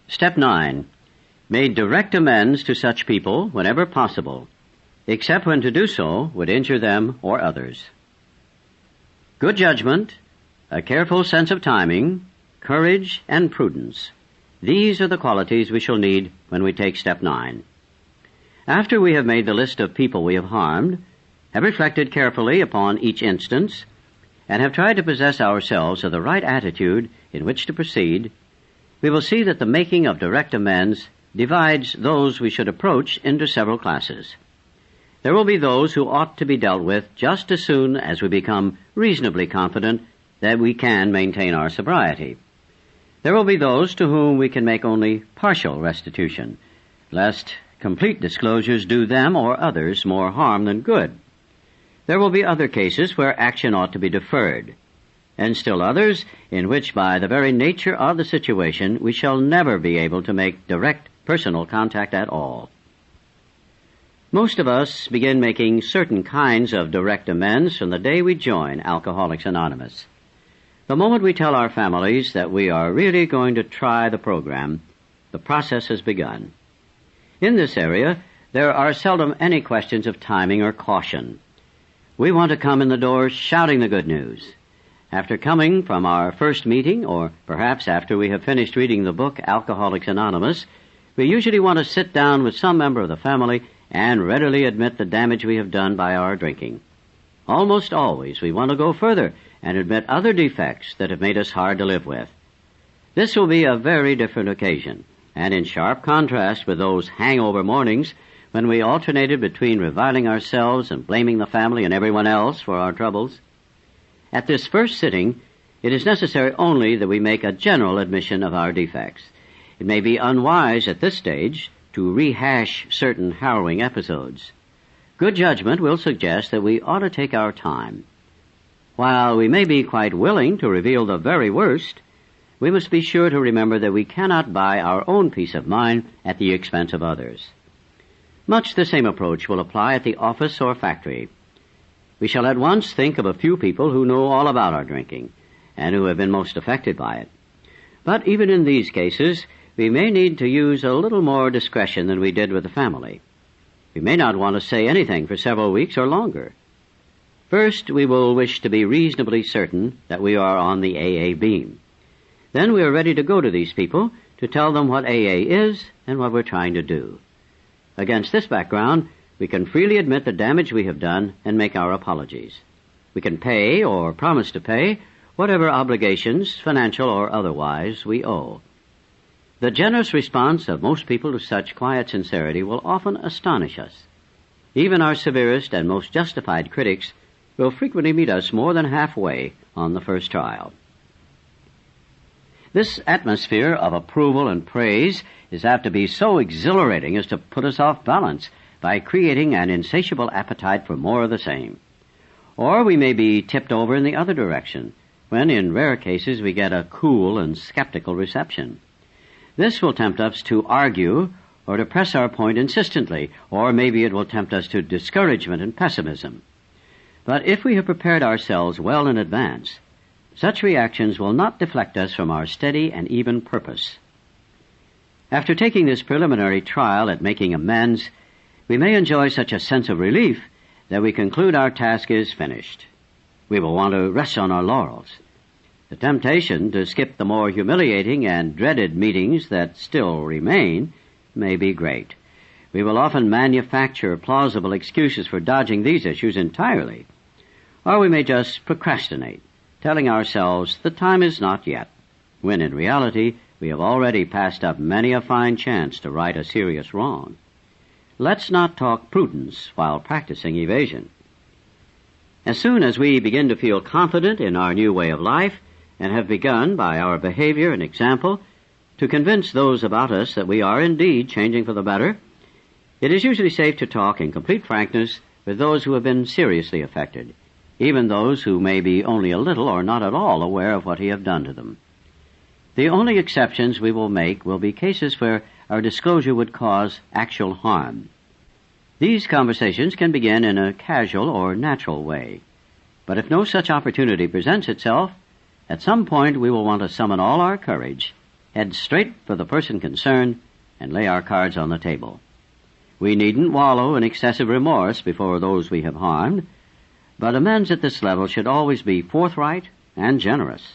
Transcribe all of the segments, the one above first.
Step 9. Made direct amends to such people whenever possible, except when to do so would injure them or others. Good judgment, a careful sense of timing, courage, and prudence. These are the qualities we shall need when we take step 9. After we have made the list of people we have harmed, have reflected carefully upon each instance, and have tried to possess ourselves of the right attitude in which to proceed, we will see that the making of direct amends divides those we should approach into several classes. There will be those who ought to be dealt with just as soon as we become reasonably confident that we can maintain our sobriety. There will be those to whom we can make only partial restitution, lest complete disclosures do them or others more harm than good. There will be other cases where action ought to be deferred, and still others in which by the very nature of the situation we shall never be able to make direct personal contact at all. Most of us begin making certain kinds of direct amends from the day we join Alcoholics Anonymous. The moment we tell our families that we are really going to try the program, the process has begun. In this area, there are seldom any questions of timing or caution. We want to come in the door shouting the good news. After coming from our first meeting, or perhaps after we have finished reading the book Alcoholics Anonymous, we usually want to sit down with some member of the family and readily admit the damage we have done by our drinking. Almost always we want to go further and admit other defects that have made us hard to live with. This will be a very different occasion, and in sharp contrast with those hangover mornings when we alternated between reviling ourselves and blaming the family and everyone else for our troubles. At this first sitting, it is necessary only that we make a general admission of our defects. It may be unwise at this stage to rehash certain harrowing episodes. Good judgment will suggest that we ought to take our time. While we may be quite willing to reveal the very worst, we must be sure to remember that we cannot buy our own peace of mind at the expense of others. Much the same approach will apply at the office or factory. We shall at once think of a few people who know all about our drinking and who have been most affected by it. But even in these cases, we may need to use a little more discretion than we did with the family. We may not want to say anything for several weeks or longer. First, we will wish to be reasonably certain that we are on the AA beam. Then we are ready to go to these people to tell them what AA is and what we're trying to do. Against this background, we can freely admit the damage we have done and make our apologies. We can pay or promise to pay whatever obligations, financial or otherwise, we owe. The generous response of most people to such quiet sincerity will often astonish us. Even our severest and most justified critics will frequently meet us more than halfway on the first trial. This atmosphere of approval and praise is apt to be so exhilarating as to put us off balance by creating an insatiable appetite for more of the same. Or we may be tipped over in the other direction, when in rare cases we get a cool and skeptical reception. This will tempt us to argue or to press our point insistently, or maybe it will tempt us to discouragement and pessimism. But if we have prepared ourselves well in advance, such reactions will not deflect us from our steady and even purpose. After taking this preliminary trial at making amends, we may enjoy such a sense of relief that we conclude our task is finished. We will want to rest on our laurels. The temptation to skip the more humiliating and dreaded meetings that still remain may be great. We will often manufacture plausible excuses for dodging these issues entirely. Or we may just procrastinate, telling ourselves the time is not yet, when in reality we have already passed up many a fine chance to right a serious wrong. Let's not talk prudence while practicing evasion. As soon as we begin to feel confident in our new way of life, and have begun, by our behavior and example, to convince those about us that we are indeed changing for the better, it is usually safe to talk in complete frankness with those who have been seriously affected, even those who may be only a little or not at all aware of what we have done to them. The only exceptions we will make will be cases where our disclosure would cause actual harm. These conversations can begin in a casual or natural way, but if no such opportunity presents itself, at some point we will want to summon all our courage head straight for the person concerned and lay our cards on the table. We needn't wallow in excessive remorse before those we have harmed, but amends at this level should always be forthright and generous.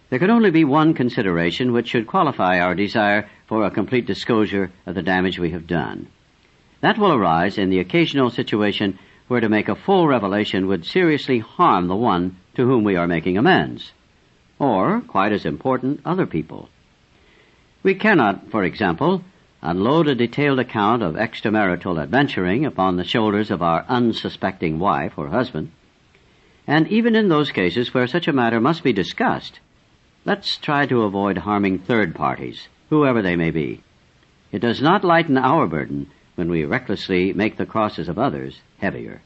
There can only be one consideration which should qualify our desire for a complete disclosure of the damage we have done. That will arise in the occasional situation where to make a full revelation would seriously harm the one to whom we are making amends, or, quite as important, other people. We cannot, for example, unload a detailed account of extramarital adventuring upon the shoulders of our unsuspecting wife or husband, and even in those cases where such a matter must be discussed, let's try to avoid harming third parties, whoever they may be. It does not lighten our burden when we recklessly make the crosses of others heavier.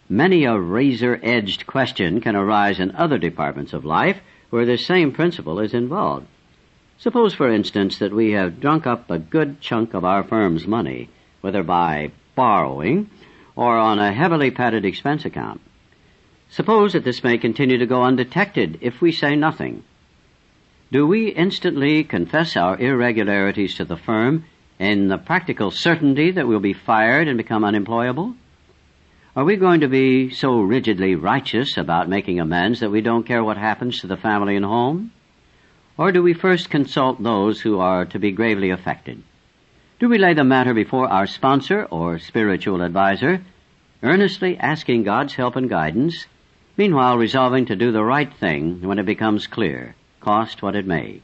Many a razor-edged question can arise in other departments of life where this same principle is involved. Suppose, for instance, that we have drunk up a good chunk of our firm's money, whether by borrowing or on a heavily padded expense account. Suppose that this may continue to go undetected if we say nothing. Do we instantly confess our irregularities to the firm in the practical certainty that we'll be fired and become unemployable? Are we going to be so rigidly righteous about making amends that we don't care what happens to the family and home? Or do we first consult those who are to be gravely affected? Do we lay the matter before our sponsor or spiritual advisor, earnestly asking God's help and guidance, meanwhile resolving to do the right thing when it becomes clear, cost what it may?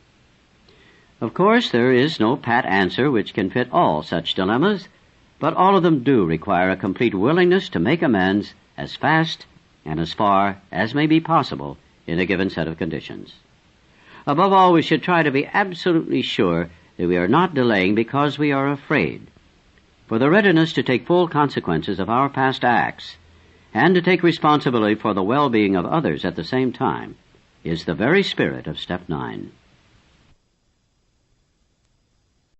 Of course, there is no pat answer which can fit all such dilemmas, but all of them do require a complete willingness to make amends as fast and as far as may be possible in a given set of conditions. Above all, we should try to be absolutely sure that we are not delaying because we are afraid. For the readiness to take full consequences of our past acts and to take responsibility for the well-being of others at the same time is the very spirit of Step 9.